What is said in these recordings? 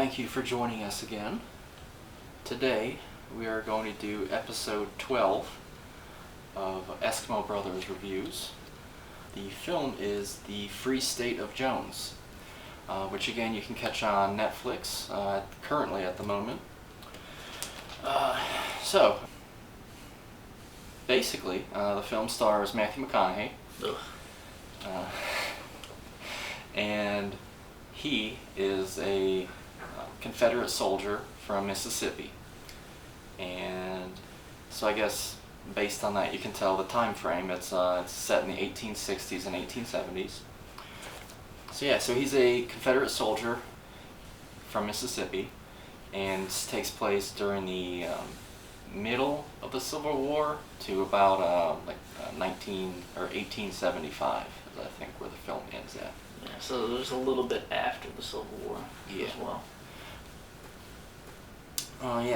thank you for joining us again. Today we are going to do episode 12 of Eskimo Brothers Reviews. The film is The Free State of Jones, which again you can catch on Netflix currently at the moment. So, basically, the film stars Matthew McConaughey. And he is a Confederate soldier from Mississippi. And so I guess based on that you can tell the time frame. It's set in the 1860s and 1870s. So he's a Confederate soldier from Mississippi, and this takes place during the middle of the Civil War to about 1875 is I think where the film ends at. Yeah, so there's a little bit after the Civil War as well.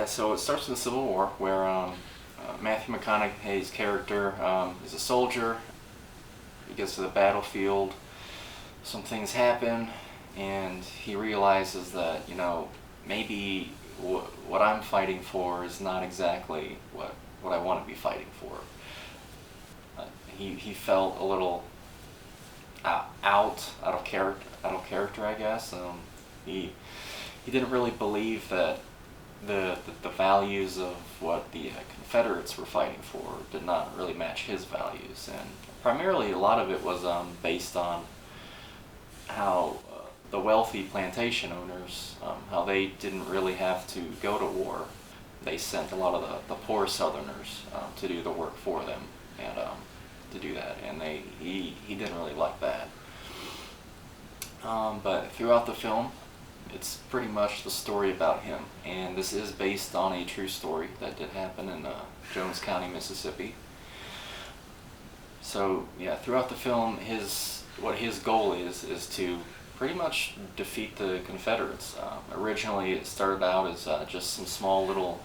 So it starts with the Civil War where Matthew McConaughey's character is a soldier. He gets to the battlefield, some things happen, and he realizes that, maybe what I'm fighting for is not exactly what I want to be fighting for. He felt a little out of character, I guess. He didn't really believe that the values of what the Confederates were fighting for did not really match his values, and primarily a lot of it was based on how the wealthy plantation owners, how they didn't really have to go to war. They sent a lot of the poor Southerners to do the work for them, and to do that, and he didn't really like that. But throughout the film, it's pretty much the story about him, and this is based on a true story that did happen in Jones County, Mississippi. So throughout the film, what his goal is to pretty much defeat the Confederates. Originally, it started out as just some small little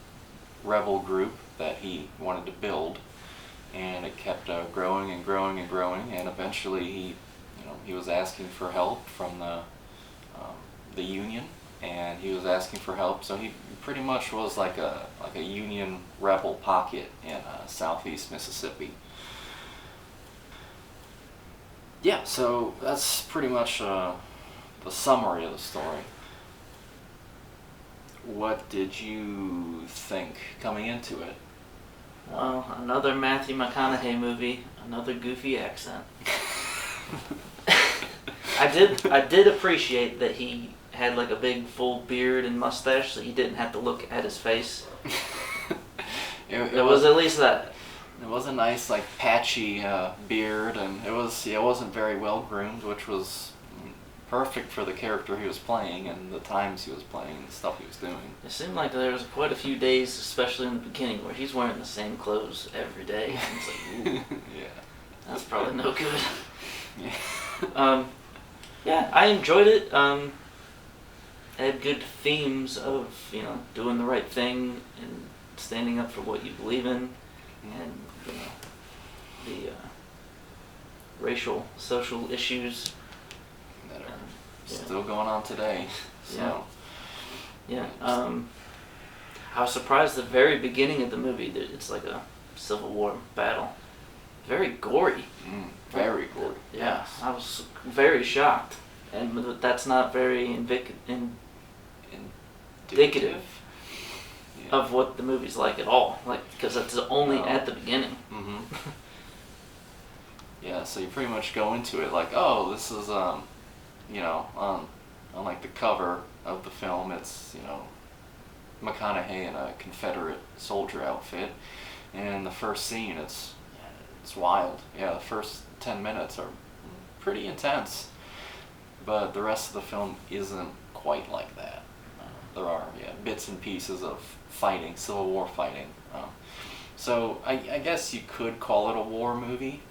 rebel group that he wanted to build, and it kept growing and growing and growing, and eventually he was asking for help from the Union, and he was asking for help, so he pretty much was like a Union rebel pocket in southeast Mississippi. So that's pretty much the summary of the story. What did you think coming into it? Well, another Matthew McConaughey movie, another goofy accent. I did appreciate that he had like a big full beard and mustache, so you didn't have to look at his face. it was at least that. It was a nice patchy beard, and it wasn't very well groomed, which was perfect for the character he was playing and the times he was playing and the stuff he was doing. It seemed like there was quite a few days, especially in the beginning, where he's wearing the same clothes every day. And it's like, ooh, that's probably no good. I enjoyed it. It had good themes of doing the right thing and standing up for what you believe in, and the racial, social issues that are still going on today. So. I was surprised at the very beginning of the movie that it's like a Civil War battle. Very gory. Very gory. Yeah, I was very shocked, and that's not very indicative of what the movie's like at all. Because it's only at the beginning. Mm-hmm. So you pretty much go into it like, oh, this is on like the cover of the film, it's McConaughey in a Confederate soldier outfit, and the first scene, it's wild. The first 10 minutes are pretty intense, but the rest of the film isn't quite like that. There are bits and pieces of fighting, Civil War fighting. So I guess you could call it a war movie,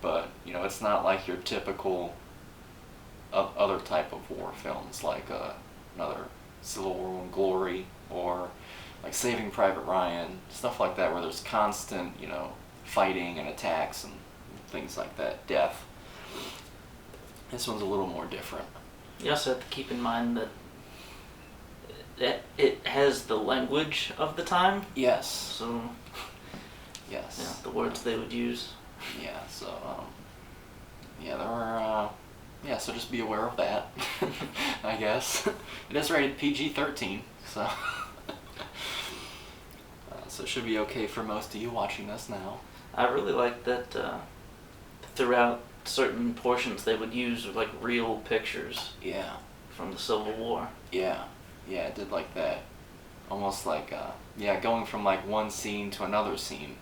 but it's not like your typical other type of war films, like another Civil War and Glory, or like Saving Private Ryan, stuff like that, where there's constant fighting and attacks and things like that, death. This one's a little more different. You also have to keep in mind that it has the language of the time, Yes. so Yes. the words they would use. Yeah. So yeah, there were. Yeah, so just be aware of that. I guess it is rated PG-13, so so it should be okay for most of you watching this now. I really like that throughout certain portions they would use like real pictures Yeah. from the Civil War. Yeah. Yeah, it did like that. Almost like yeah, going from like one scene to another scene.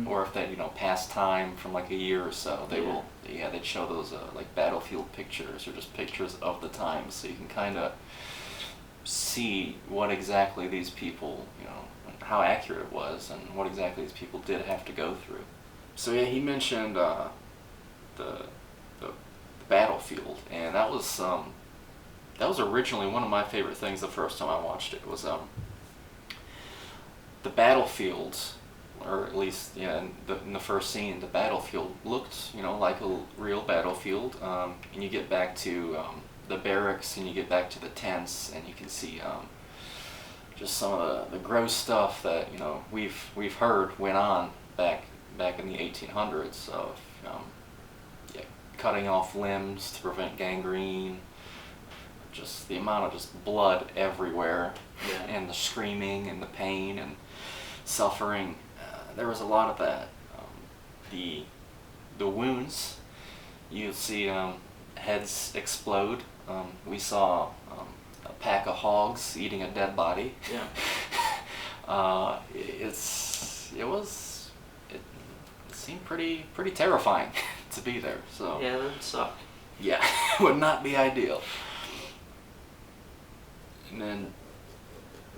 Or if they pass time from like a year or so, they'd show those like battlefield pictures or just pictures of the time, so you can kind of see what exactly these people, how accurate it was, and what exactly these people did have to go through. So yeah, he mentioned the battlefield, and that was originally one of my favorite things the first time I watched it. Was the battlefield, or at least in the first scene, the battlefield looked like a real battlefield, and you get back to the barracks, and you get back to the tents, and you can see just some of the gross stuff that we've heard went on back in the 1800s. So yeah, cutting off limbs to prevent gangrene, just the amount of just blood everywhere, and the screaming and the pain and suffering. There was a lot of that. The wounds, you see heads explode. We saw a pack of hogs eating a dead body. Yeah. It seemed pretty terrifying to be there. So Yeah, that would suck. yeah, would not be ideal. And then,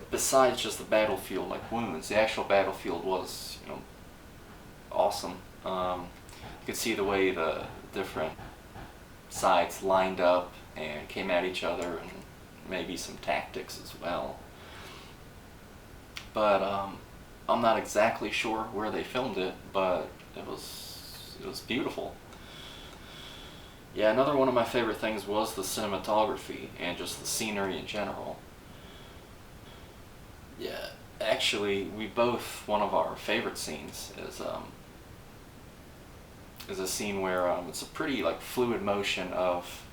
besides just the battlefield, like wounds, the actual battlefield was, awesome. You could see the way the different sides lined up and came at each other, and maybe some tactics as well. But I'm not exactly sure where they filmed it, but it was beautiful. Yeah, another one of my favorite things was the cinematography and just the scenery in general. Yeah, actually, one of our favorite scenes is a scene where it's a pretty like fluid motion of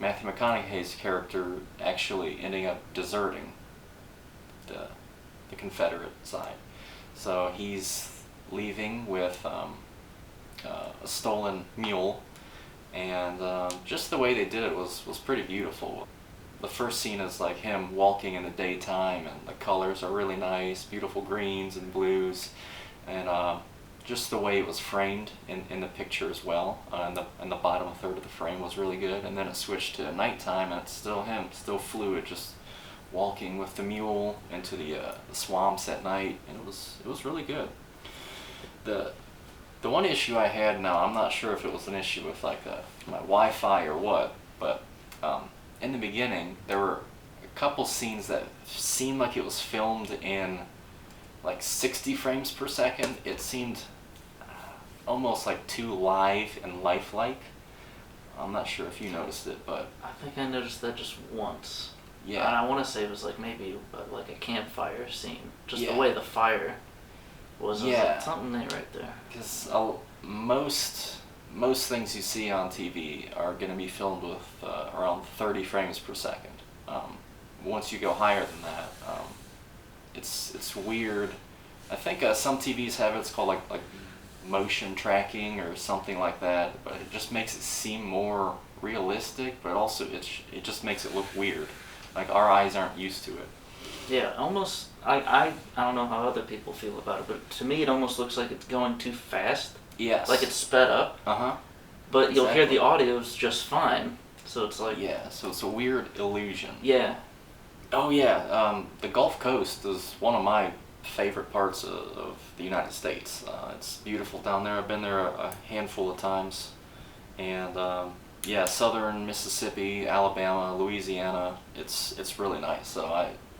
Matthew McConaughey's character actually ending up deserting the Confederate side. So he's leaving with a stolen mule, and just the way they did it was pretty beautiful. The first scene is like him walking in the daytime, and the colors are really nice, beautiful greens and blues, and just the way it was framed in the picture as well. And the bottom third of the frame was really good, and then it switched to nighttime, and it's still him, still fluid, just walking with the mule into the swamps at night, and it was really good. The one issue I had, now I'm not sure if it was an issue with like my Wi-Fi or what, but in the beginning there were a couple scenes that seemed like it was filmed in like 60 frames per second. It seemed almost like too live and lifelike. I'm not sure if you noticed it, but I think I noticed that just once. yeah. And I want to say it was like maybe like a campfire scene. Just Yeah. the way the fire was. Yeah. Like, something ain't right there. Because most things you see on TV are going to be filmed with around 30 frames per second. Once you go higher than that, it's weird. I think some TVs have it. It's called like motion tracking or something like that. But it just makes it seem more realistic. But also it just makes it look weird. Like our eyes aren't used to it. Yeah, almost. I don't know how other people feel about it, but to me it almost looks like it's going too fast. Yes. Like it's sped up. Uh-huh. But you'll hear Exactly. the audio's just fine. So it's like. Yeah, so it's a weird illusion. Yeah. Oh yeah, the Gulf Coast is one of my favorite parts of the United States. It's beautiful down there. I've been there a handful of times. And yeah, southern Mississippi, Alabama, Louisiana, it's really nice. So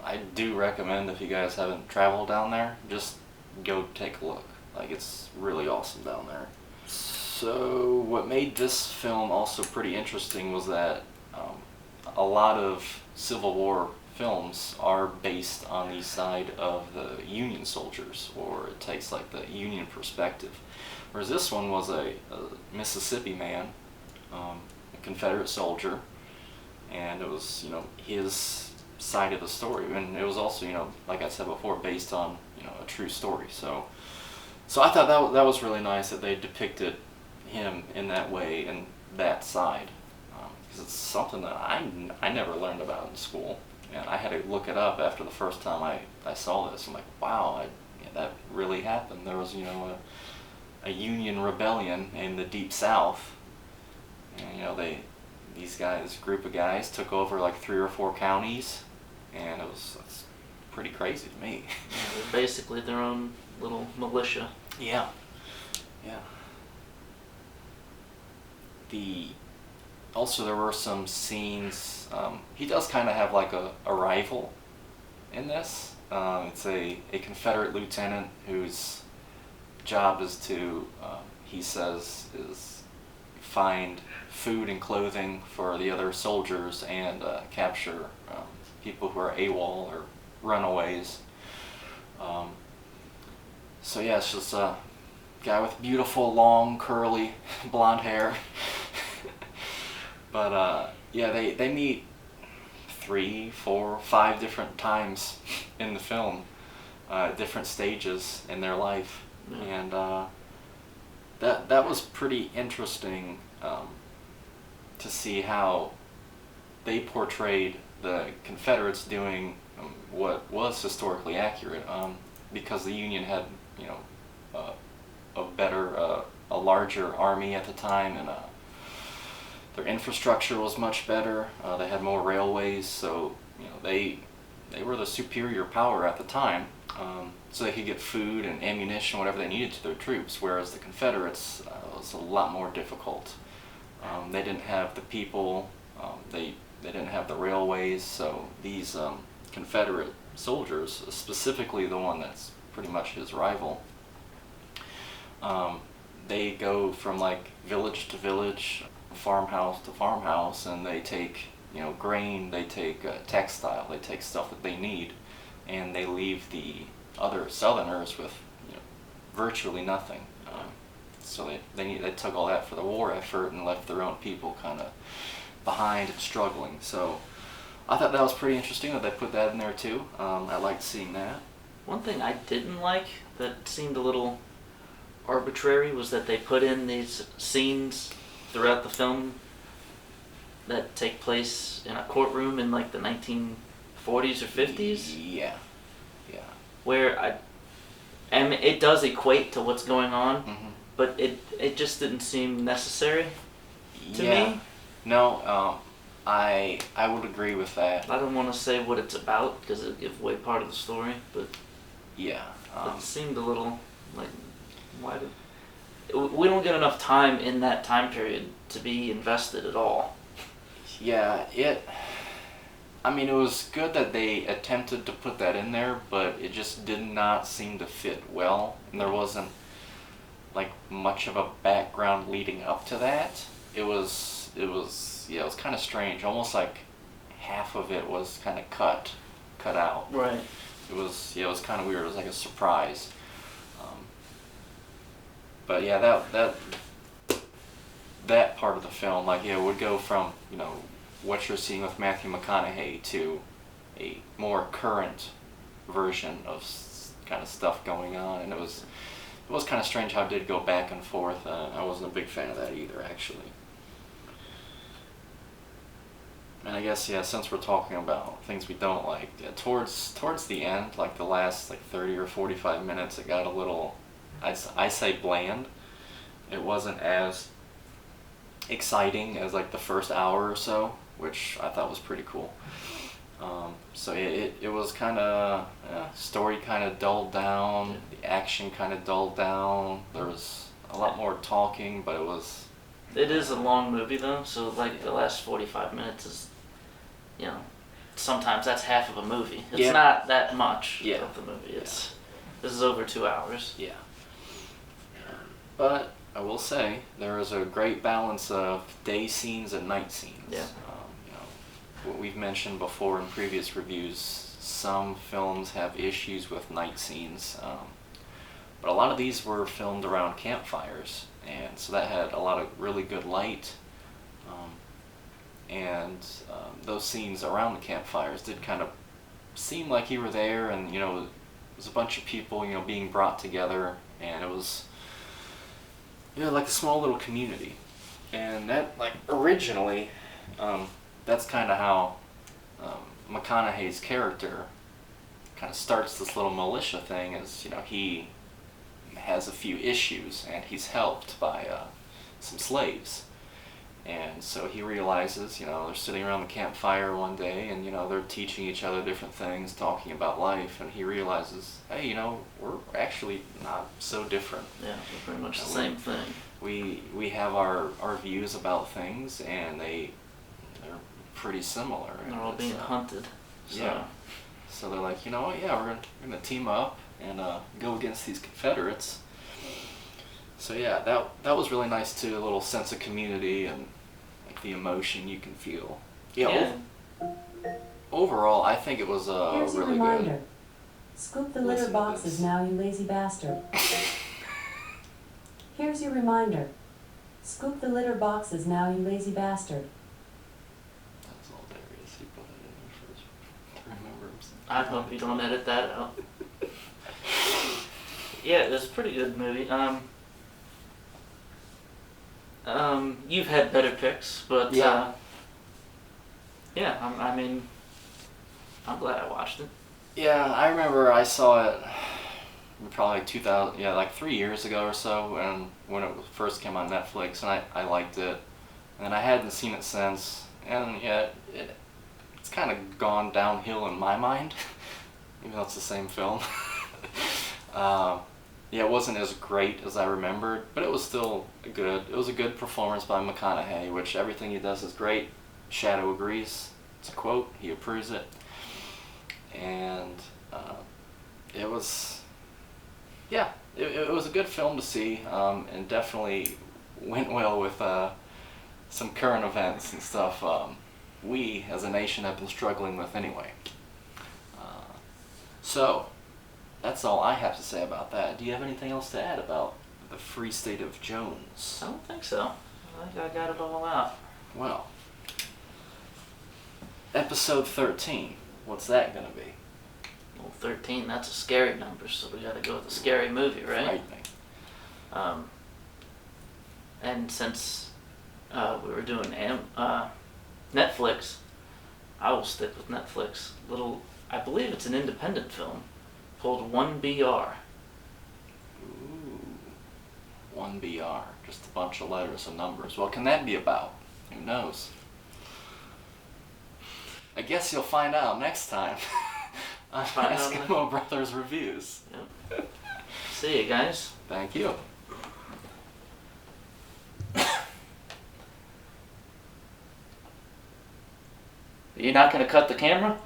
I do recommend, if you guys haven't traveled down there, just go take a look. Like, it's really awesome down there. So what made this film also pretty interesting was that a lot of Civil War films are based on the side of the Union soldiers, or it takes like the Union perspective. Whereas this one was a Mississippi man, a Confederate soldier, and it was, his side of the story, and it was also, like I said before, based on, a true story. So I thought that was really nice that they depicted him in that way and that side, because it's something that I never learned about in school, and I had to look it up after the first time I saw this. I'm like, wow, that really happened. There was, a Union rebellion in the Deep South, and these guys, group of guys, took over like 3 or 4 counties, and it's pretty crazy to me. Yeah, they're basically their own little militia. Yeah. Also, there were some scenes. He does kind of have like a rival in this. It's a Confederate lieutenant whose job is to, he says, is find food and clothing for the other soldiers and capture people who are AWOL or runaways. So yeah, it's just a guy with beautiful, long, curly, blonde hair. But yeah, they meet 3, 4, 5 different times in the film, different stages in their life, and that was pretty interesting to see how they portrayed the Confederates doing what was historically accurate, because the Union had, a better, a larger army at the time, and their infrastructure was much better. They had more railways, so they were the superior power at the time. So they could get food and ammunition, whatever they needed to their troops. Whereas the Confederates was a lot more difficult. They didn't have the people. They didn't have the railways. So these Confederate soldiers, specifically the one that's pretty much his rival, they go from like village to village, farmhouse to farmhouse, and they take grain, they take textile, they take stuff that they need, and they leave the other Southerners with virtually nothing. So they took all that for the war effort and left their own people kind of behind and struggling. So I thought that was pretty interesting that they put that in there too. I liked seeing that. One thing I didn't like that seemed a little arbitrary was that they put in these scenes throughout the film that take place in a courtroom in like the 1940s or 50s. Yeah. Where it does equate to what's going on, Mm-hmm. but it just didn't seem necessary to me. No, I would agree with that. I don't want to say what it's about because it'll give away part of the story, but Yeah. it seemed a little like, why did... We don't get enough time in that time period to be invested at all. Yeah, it was good that they attempted to put that in there, but it just did not seem to fit well, and there wasn't like much of a background leading up to that. It was kind of strange, almost like half of it was kind of cut out. Right. It was kind of weird. It was like a surprise. But yeah, that part of the film, would go from what you're seeing with Matthew McConaughey to a more current version of kind of stuff going on, and it was kind of strange how it did go back and forth. I wasn't a big fan of that either, actually. And I guess, since we're talking about things we don't like, towards the end, like the last 30 or 45 minutes, it got a little, I say bland. It wasn't as exciting as like the first hour or so, which I thought was pretty cool. So it was kind of, story kind of dulled down, the action kind of dulled down, there was a lot more talking, but It is a long movie though, so the last 45 minutes is, sometimes that's half of a movie. It's not that much of the movie. This is over 2 hours. Yeah. But I will say there is a great balance of day scenes and night scenes. Yeah. what we've mentioned before in previous reviews, some films have issues with night scenes, but a lot of these were filmed around campfires, and so that had a lot of really good light, and those scenes around the campfires did kind of seem like you were there, and it was a bunch of people being brought together, and it was like a small little community. And that, like, originally, that's kind of how McConaughey's character kind of starts this little militia thing. Is he has a few issues, and he's helped by some slaves, and so he realizes they're sitting around the campfire one day, and they're teaching each other different things, talking about life, and he realizes, hey, we're actually not so different. Yeah, we're pretty much the same thing. We have our views about things, and they're pretty similar. And they're all being hunted. So. Yeah. So they're like, yeah, we're gonna team up and go against these Confederates. So yeah, that was really nice too. A little sense of community and like the emotion you can feel. Yeah. Overall, I think it was Here's your really reminder. good. Scoop the Listen litter to boxes this. now, you lazy bastard. Here's your reminder. Scoop the litter boxes now, you lazy bastard. That's all there is. He put it in there first to remember himself. I hope you don't edit that out. Yeah, it was a pretty good movie. You've had better picks, but Yeah. I mean, I'm glad I watched it. Yeah, I remember I saw it probably 2000, like 3 years ago or so, and when it first came on Netflix, and I liked it, and I hadn't seen it since, and yeah, it's kind of gone downhill in my mind, even though it's the same film. Yeah, it wasn't as great as I remembered, but it was still good. It was a good performance by McConaughey, which everything he does is great. Shadow agrees. It's a quote. He approves it. And it was, yeah, it was a good film to see, and definitely went well with some current events and stuff we as a nation have been struggling with anyway. So, that's all I have to say about that. Do you have anything else to add about the Free State of Jones? I don't think so. I think I got it all out. Well, episode 13, what's that going to be? Well, 13, that's a scary number, so we gotta go with a scary movie, right? And since we were doing Netflix, I will stick with Netflix. I believe it's an independent film called 1BR. Ooh, 1BR, just a bunch of letters and numbers. What can that be about? Who knows? I guess you'll find out next time on Eskimo Brothers Reviews. Yep. See you guys. Thank you. You're not gonna cut the camera?